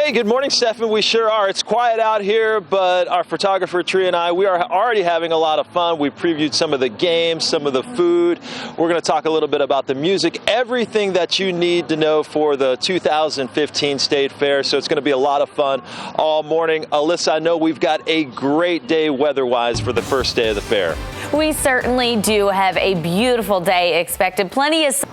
Hey, good morning, Stefan. We sure are. It's quiet out here, but our photographer, Tree, and I, we are already having a lot of fun. We previewed some of the games, some of the food. We're going to talk a little bit about the music, everything that you need to know for the 2015 State Fair. So it's going to be a lot of fun all morning. Alyssa, I know we've got a great day weather-wise for the first day of the fair. We certainly do have a beautiful day expected. Plenty of...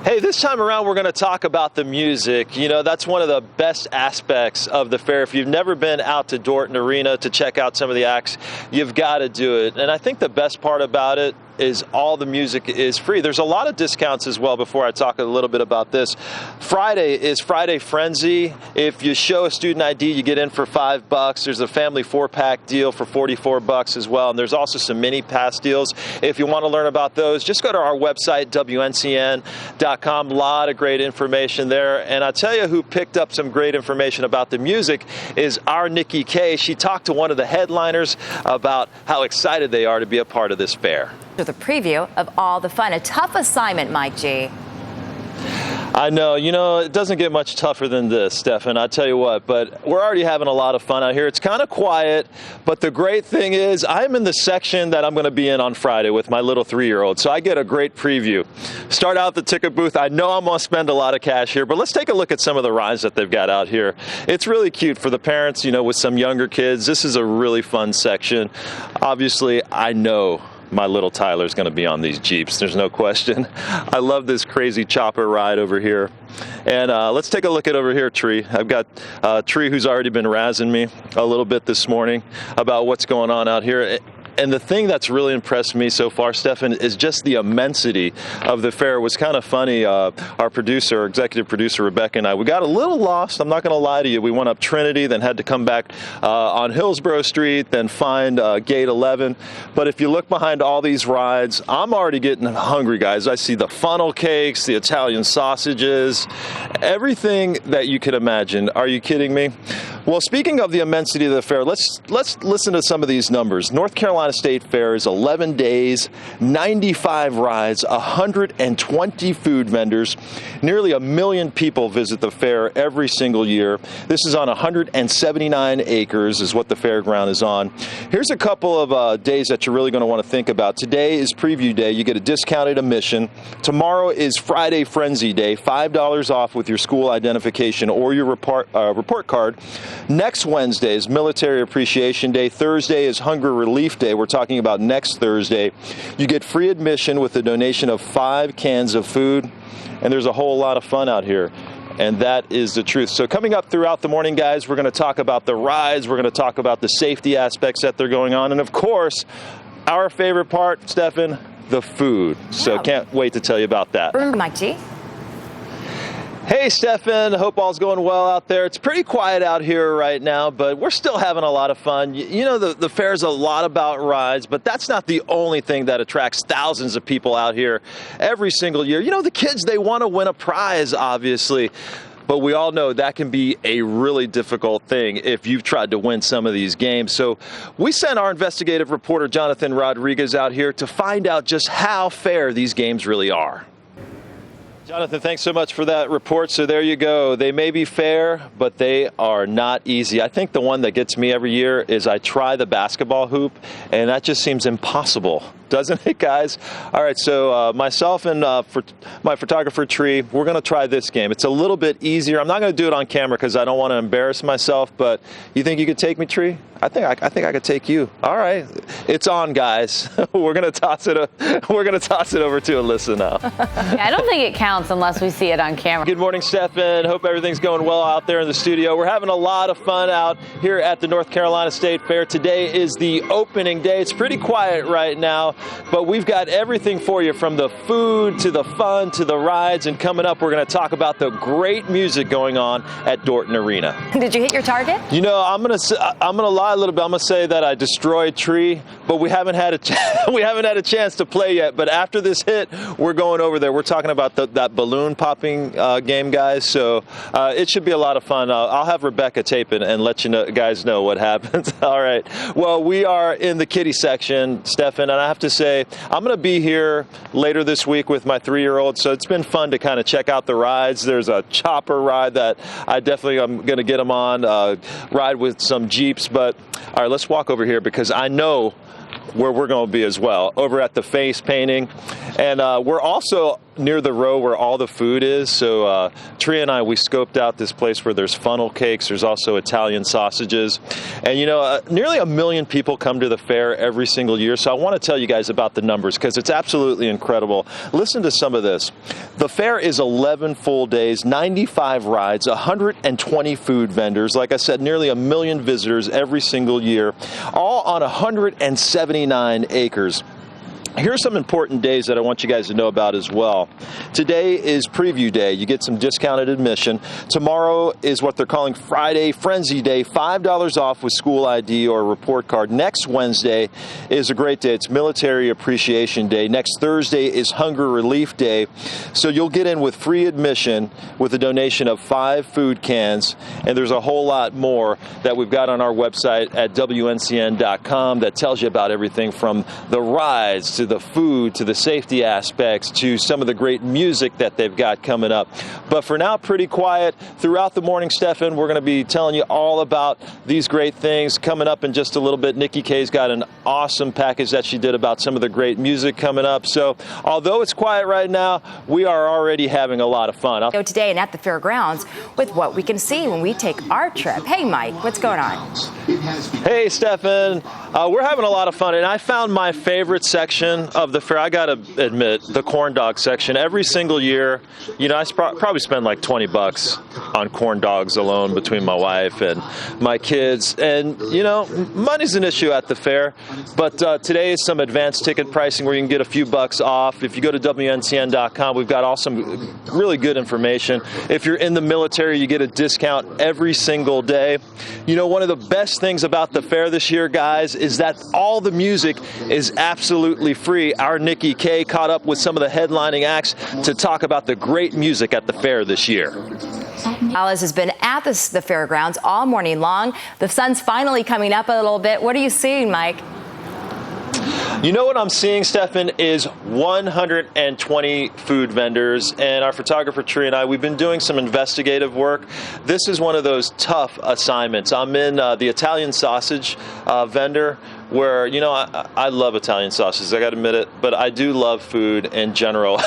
Hey, this time around, we're going to talk about the music. You know, that's one of the best aspects of the fair. If you've never been out to Dorton Arena to check out some of the acts, you've got to do it. And I think the best part about it is all the music is free. There's a lot of discounts as well before I talk a little bit about this. Friday is Friday Frenzy. If you show a student ID, you get in for $5. There's a family 4-pack deal for $44 as well. And there's also some mini pass deals. If you want to learn about those, just go to our website, WNCN.com. A lot of great information there. And I'll tell you who picked up some great information about the music is our Nikki Kay. She talked to one of the headliners about how excited they are to be a part of this fair. With a preview of all the fun. A tough assignment, Mike G. I know, you know, it doesn't get much tougher than this, Stefan, I tell you what, but we're already having a lot of fun out here. It's kind of quiet, but the great thing is I'm in the section that I'm going to be in on Friday with my little 3-year-old, so I get a great preview. Start out the ticket booth. I know I'm going to spend a lot of cash here, but let's take a look at some of the rides that they've got out here. It's really cute for the parents, you know, with some younger kids. This is a really fun section. Obviously, I know my little Tyler's going to be on these Jeeps. There's no question. I love this crazy chopper ride over here. And let's take a look at over here, Tree. I've got Tree who's already been razzing me a little bit this morning about what's going on out here. And the thing that's really impressed me so far, Stefan, is just the immensity of the fair. It was kind of funny. Our producer, our executive producer, Rebecca, and I, we got a little lost. I'm not going to lie to you. We went up Trinity, then had to come back on Hillsborough Street, then find Gate 11. But if you look behind all these rides, I'm already getting hungry, guys. I see the funnel cakes, the Italian sausages, everything that you could imagine. Are you kidding me? Well, speaking of the immensity of the fair, let's listen to some of these numbers. North Carolina State Fair is 11 days, 95 rides, 120 food vendors. Nearly 1 million people visit the fair every single year. This is on 179 acres is what the fairground is on. Here's a couple of days that you're really going to want to think about. Today is preview day. You get a discounted admission. Tomorrow is Friday Frenzy Day, $5 off with your school identification or your report card. Next Wednesday is Military Appreciation Day. Thursday is Hunger Relief Day. We're talking about next Thursday. You get free admission with a donation of 5 cans of food, and there's a whole lot of fun out here. And that is the truth. So coming up throughout the morning, guys, we're going to talk about the rides. We're going to talk about the safety aspects that they're going on. And, of course, our favorite part, Stefan, the food. So can't wait to tell you about that. Remember, Mike G. Hey, Stefan. Hope all's going well out there. It's pretty quiet out here right now, but we're still having a lot of fun. You know, the fair's a lot about rides, but that's not the only thing that attracts thousands of people out here every single year. You know, the kids, they want to win a prize, obviously. But we all know that can be a really difficult thing if you've tried to win some of these games. So we sent our investigative reporter, Jonathan Rodriguez, out here to find out just how fair these games really are. Jonathan, thanks so much for that report. So there you go. They may be fair, but they are not easy. I think the one that gets me every year is I try the basketball hoop, and that just seems impossible, doesn't it, guys? All right, so myself and my photographer, Tree, we're going to try this game. It's a little bit easier. I'm not going to do it on camera because I don't want to embarrass myself, but you think you could take me, Tree? I think I could take you. All right, it's on, guys. We're gonna toss it. We're gonna toss it over to Alyssa now. I don't think it counts unless we see it on camera. Good morning, Stefan. Hope everything's going well out there in the studio. We're having a lot of fun out here at the North Carolina State Fair. Today is the opening day. It's pretty quiet right now, but we've got everything for you, from the food to the fun to the rides. And coming up, we're gonna talk about the great music going on at Dorton Arena. Did you hit your target? You know, I'm gonna lie a little bit. I'm gonna say that I destroyed Tree, but we haven't had a chance to play yet. But after this hit, we're going over there. We're talking about that balloon popping game, guys. So it should be a lot of fun. I'll have Rebecca tape it and let you guys know what happens. All right. Well, we are in the kiddie section, Stefan, and I have to say I'm going to be here later this week with my 3-year-old, so it's been fun to kind of check out the rides. There's a chopper ride that I'm going to get him on, ride with some Jeeps. But all right, let's walk over here because I know where we're going to be as well, over at the face painting. And we're also near the row where all the food is. So Tria and I, we scoped out this place where there's funnel cakes. There's also Italian sausages. And, you know, nearly 1 million people come to the fair every single year. So I want to tell you guys about the numbers because it's absolutely incredible. Listen to some of this. The fair is 11 full days, 95 rides, 120 food vendors. Like I said, nearly 1 million visitors every single year, all on 179 acres. Here's some important days that I want you guys to know about as well. Today is preview day. You get some discounted admission. Tomorrow is what they're calling Friday Frenzy Day, $5 off with school ID or report card. Next Wednesday is a great day. It's Military Appreciation Day. Next Thursday is Hunger Relief Day. So you'll get in with free admission with a donation of 5 food cans. And there's a whole lot more that we've got on our website at WNCN.com that tells you about everything from the rides to the food, to the safety aspects, to some of the great music that they've got coming up. But for now, pretty quiet. Throughout the morning, Stefan, we're going to be telling you all about these great things. Coming up in just a little bit, Nikki K's got an awesome package that she did about some of the great music coming up. So although it's quiet right now, we are already having a lot of fun. Today and at the fairgrounds with what we can see when we take our trip. Hey, Mike, what's going on? Hey, Stefan. We're having a lot of fun, and I found my favorite section of the fair. I gotta admit, the corn dog section. Every single year, you know, I probably spend like $20 on corn dogs alone between my wife and my kids. And you know, money's an issue at the fair, but today is some advanced ticket pricing where you can get a few bucks off. If you go to WNCN.com, we've got some really good information. If you're in the military, you get a discount every single day. You know, one of the best things about the fair this year, guys, is that all the music is absolutely free. Our Nikki K caught up with some of the headlining acts to talk about the great music at the fair this year. Gonzalez has been at the fairgrounds all morning long. The sun's finally coming up a little bit. What are you seeing, Mike? You know what I'm seeing, Stefan, is 120 food vendors, and our photographer Tree and I, we've been doing some investigative work. This is one of those tough assignments. I'm in the Italian sausage vendor, where, you know, I love Italian sausages, I gotta admit it, but I do love food in general.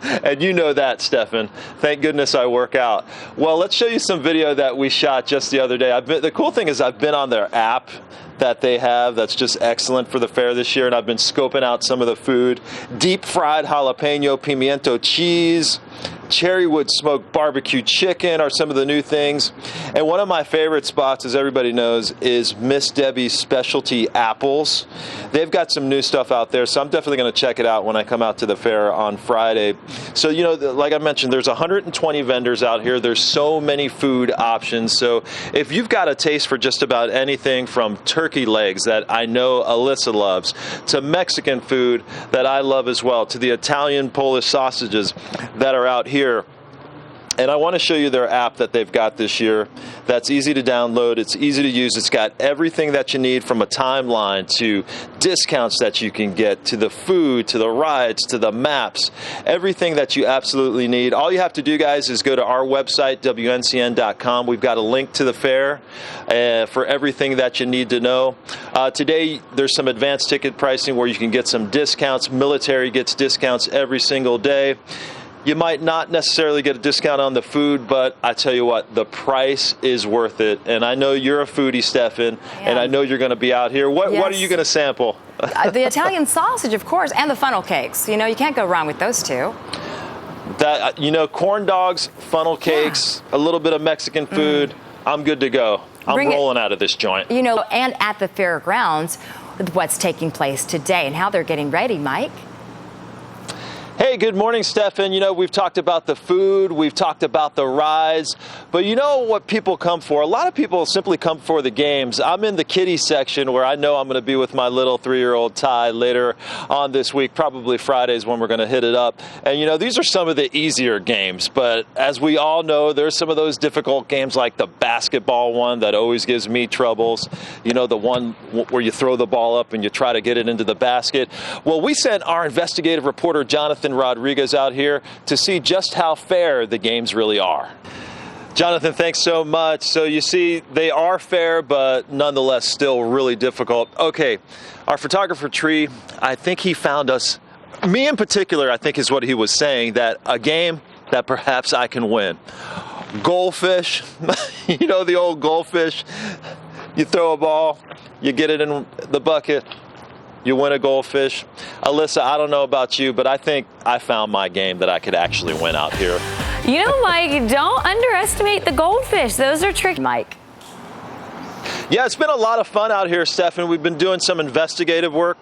And you know that, Stefan. Thank goodness I work out. Well, let's show you some video that we shot just the other day. The cool thing is I've been on their app that they have that's just excellent for the fair this year, and I've been scoping out some of the food. Deep fried jalapeno pimiento cheese, cherrywood smoked barbecue chicken are some of the new things. And one of my favorite spots, as everybody knows, is Miss Debbie's Specialty Apples. They've got some new stuff out there, so I'm definitely going to check it out when I come out to the fair on Friday. So, you know, like I mentioned, there's 120 vendors out here. There's so many food options. So if you've got a taste for just about anything from turkey legs that I know Alyssa loves, to Mexican food that I love as well, to the Italian Polish sausages that are out here. And I want to show you their app that they've got this year. That's easy to download. It's easy to use. It's got everything that you need, from a timeline to discounts that you can get, to the food, to the rides, to the maps, everything that you absolutely need. All you have to do, guys, is go to our website, WNCN.com. We've got a link to the fair for everything that you need to know. Today, there's some advanced ticket pricing where you can get some discounts. Military gets discounts every single day. You might not necessarily get a discount on the food, but I tell you what, the price is worth it. And I know you're a foodie, Stefan, and I know you're going to be out here. What are you going to sample? The Italian sausage, of course, and the funnel cakes. You know, you can't go wrong with those two. That, you know, corn dogs, funnel cakes, a little bit of Mexican food. I'm good to go. I'm rolling out of this joint. You know, and at the fairgrounds, what's taking place today and how they're getting ready, Mike? Hey, good morning, Stefan. You know, we've talked about the food, we've talked about the rides, but you know what people come for? A lot of people simply come for the games. I'm in the kiddie section where I know I'm going to be with my little 3-year-old Ty later on this week, probably Fridays when we're going to hit it up. And you know, these are some of the easier games, but as we all know, there's some of those difficult games like the basketball one that always gives me troubles. You know, the one where you throw the ball up and you try to get it into the basket. Well, we sent our investigative reporter, Jonathan Rodriguez, out here to see just how fair the games really are. Jonathan, thanks so much. So you see, they are fair, but nonetheless still really difficult. Okay, our photographer Tree, I think he found us, me in particular, I think is what he was saying, that a game that perhaps I can win. Goldfish, you know the old goldfish, you throw a ball, you get it in the bucket, you win a goldfish. Alyssa, I don't know about you, but I think I found my game that I could actually win out here. You know, Mike, don't underestimate the goldfish. Those are tricky, Mike. Yeah, it's been a lot of fun out here, Stefan. We've been doing some investigative work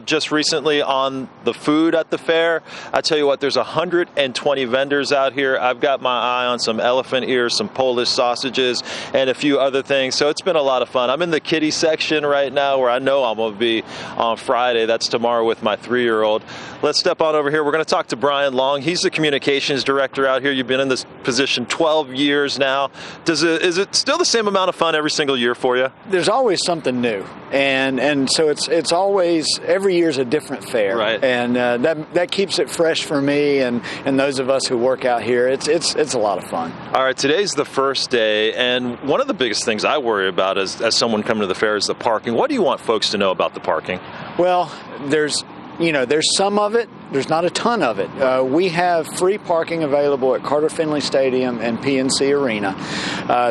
just recently on the food at the fair. I tell you what, there's 120 vendors out here. I've got my eye on some elephant ears, some Polish sausages, and a few other things. So it's been a lot of fun. I'm in the kiddie section right now where I know I'm going to be on Friday. That's tomorrow with my 3-year-old. Let's step on over here. We're going to talk to Brian Long. He's the communications director out here. You've been in this position 12 years now. Is it still the same amount of fun every single year for you? There's always something new, and so it's always, every year's a different fair, right? And that keeps it fresh for me and those of us who work out here. It's a lot of fun. All right, today's the first day, and one of the biggest things I worry about as someone coming to the fair is the parking. What do you want folks to know about the parking? Well, there's some of it. There's not a ton of it. We have free parking available at Carter Finley Stadium and PNC Arena.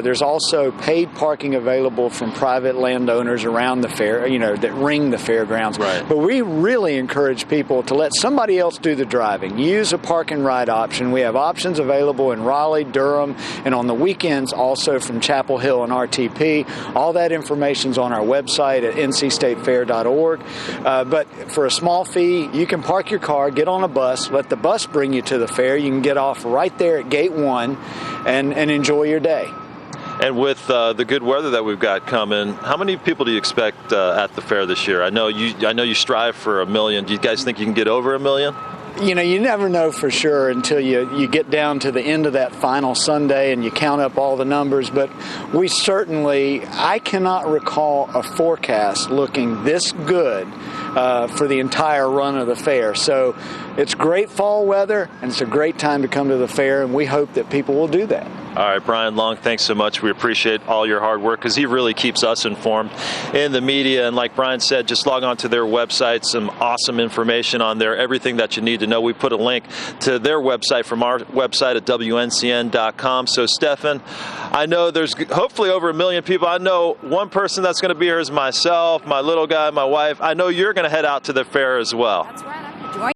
There's also paid parking available from private landowners around the fair, that ring the fairgrounds. Right. But we really encourage people to let somebody else do the driving. Use a park and ride option. We have options available in Raleigh, Durham, and on the weekends also from Chapel Hill and RTP. All that information's on our website at ncstatefair.org. But for a small fee, you can park your car, get on a bus, let the bus bring you to the fair. You can get off right there at Gate 1 and enjoy your day. And with the good weather that we've got coming, how many people do you expect at the fair this year? I know you strive for 1 million. Do you guys think you can get over 1 million? You never know for sure until you get down to the end of that final Sunday and you count up all the numbers. But I cannot recall a forecast looking this good for the entire run of the fair. So it's great fall weather, and it's a great time to come to the fair, and we hope that people will do that. All right, Brian Long, thanks so much. We appreciate all your hard work because he really keeps us informed in the media. And like Brian said, just log on to their website, some awesome information on there, everything that you need to know. We put a link to their website from our website at WNCN.com. So, Stefan, I know there's hopefully over 1 million people. I know one person that's going to be here is myself, my little guy, my wife. I know you're going to head out to the fair as well. That's right.